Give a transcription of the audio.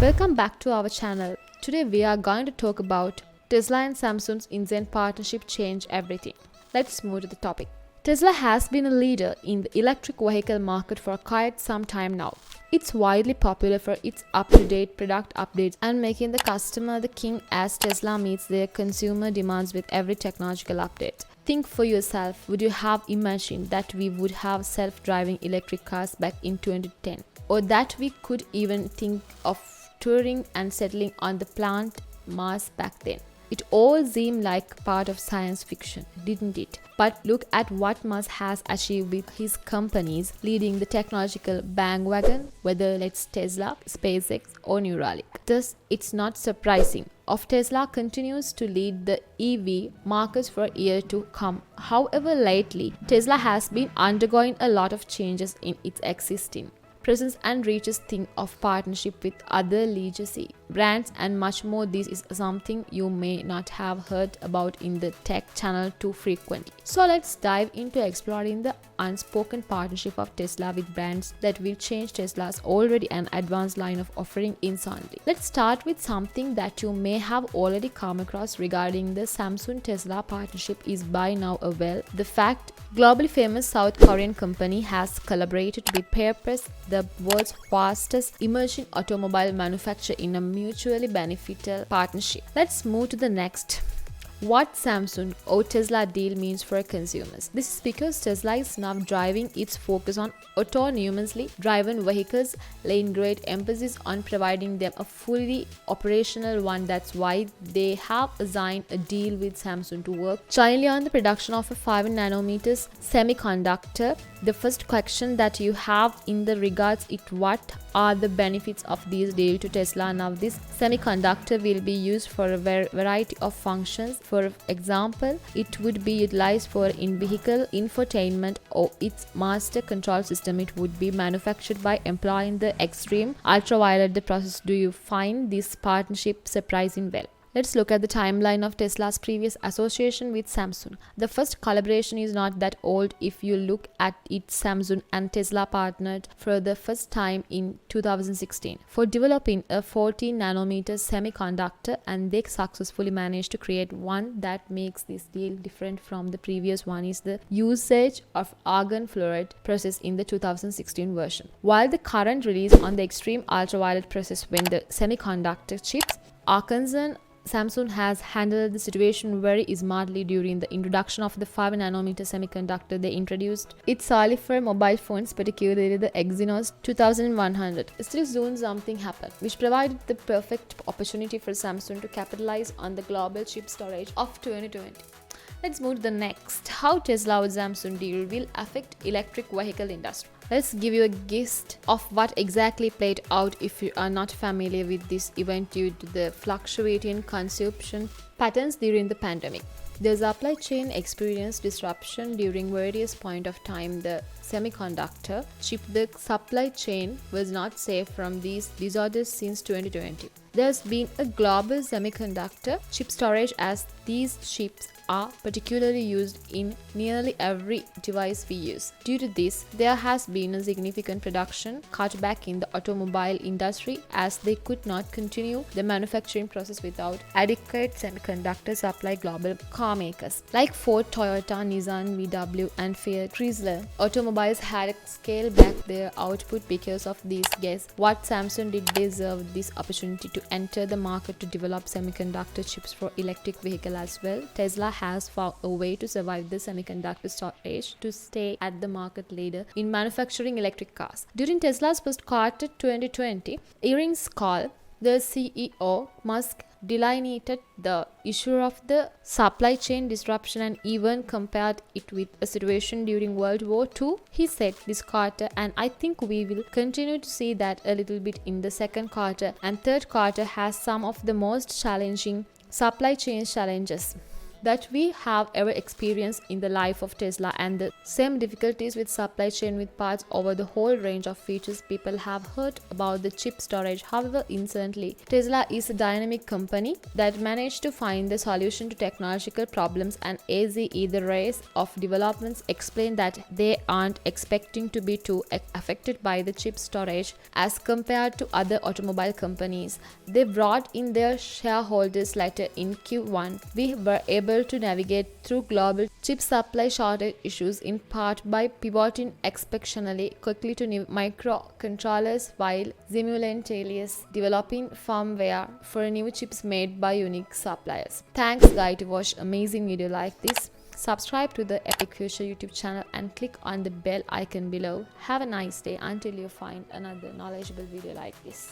Welcome back to our channel. Today we are going to talk about Tesla and Samsung's insane partnership change everything. Let's move to the topic. Tesla has been a leader in the electric vehicle market for quite some time now. It's widely popular for its up-to-date product updates and making the customer the king as Tesla meets their consumer demands with every technological update. Think for yourself, would you have imagined that we would have self-driving electric cars back in 2010? Or that we could even think of touring and settling on the planet Mars back then? It all seemed like part of science fiction, didn't it? But look at what Musk has achieved with his companies leading the technological bandwagon, whether it's Tesla, SpaceX, or Neuralink. Thus, it's not surprising of Tesla continues to lead the EV market for years to come. However, lately, Tesla has been undergoing a lot of changes in its existing presence and reaches think of partnership with other legacy brands and much more. This is something you may not have heard about in the tech channel too frequently. So let's dive into exploring the unspoken partnership of Tesla with brands that will change Tesla's already an advanced line of offering instantly. Let's start with something that you may have already come across regarding the Samsung-Tesla partnership is by now a the fact globally famous South Korean company has collaborated with Purpose, the world's fastest emerging automobile manufacturer, in a mutually beneficial partnership. Let's move to the next. What Samsung or Tesla deal means for consumers. This is because Tesla is now driving its focus on autonomously driven vehicles, laying great emphasis on providing them a fully operational one. That's why they have signed a deal with Samsung to work jointly on the production of a 5 nanometers semiconductor. The first question that you have in the regards is what are the benefits of this deal to Tesla? Now, this semiconductor will be used for a variety of functions. For example, it would be utilized for in-vehicle infotainment or its master control system. It would be manufactured by employing the extreme ultraviolet process. Do you find this partnership surprising? Well, let's look at the timeline of Tesla's previous association with Samsung. The first collaboration is not that old. If you look at it, Samsung and Tesla partnered for the first time in 2016 for developing a 14 nanometer semiconductor, and they successfully managed to create one that makes this deal different from the previous one is the usage of argon fluoride process in the 2016 version. While the current release on the extreme ultraviolet process when the semiconductor chips are concerned, Samsung has handled the situation very smartly. During the introduction of the 5 nanometer semiconductor they introduced it solely for mobile phones, particularly the Exynos 2100. Still soon something happened which provided the perfect opportunity for Samsung to capitalize on the global chip shortage of 2020. Let's move to the next. How Tesla with Samsung deal will affect electric vehicle industry. Let's give you a gist of what exactly played out if you are not familiar with this event due to the fluctuating consumption patterns during the pandemic. The supply chain experienced disruption during various points of time. The semiconductor chip, the supply chain was not safe from these disorders since 2020. There's been a global semiconductor chip shortage as these chips are particularly used in nearly every device we use. Due to this, there has been a significant production cutback in the automobile industry as they could not continue the manufacturing process without adequate semiconductor supply. Global car makers like Ford, Toyota, Nissan, VW, and Fiat Chrysler automobiles had scaled back their output because of these. Guess what Samsung did? They served this opportunity to enter the market to develop semiconductor chips for electric vehicle as well. Tesla has found a way to survive the semiconductor shortage to stay at the market leader in manufacturing electric cars. During Tesla's first quarter 2020 earnings call, the CEO Musk delineated the issue of the supply chain disruption and even compared it with a situation during World War II. He said this quarter, and I think we will continue to see that a little bit in the second quarter and third quarter, has some of the most challenging supply chain challenges that we have ever experienced in the life of Tesla, and the same difficulties with supply chain with parts over the whole range of features people have heard about the chip storage. However, incidentally, Tesla is a dynamic company that managed to find the solution to technological problems, and AZE, the race of developments, explained that they aren't expecting to be too affected by the chip storage as compared to other automobile companies. They brought in their shareholders letter in Q1. We were able to navigate through global chip supply shortage issues in part by pivoting exceptionally quickly to new microcontrollers while simultaneously developing firmware for new chips made by unique suppliers. Thanks guys to watch amazing video like this. Subscribe to the Epic Future YouTube channel and click on the bell icon below. Have a nice day until you find another knowledgeable video like this.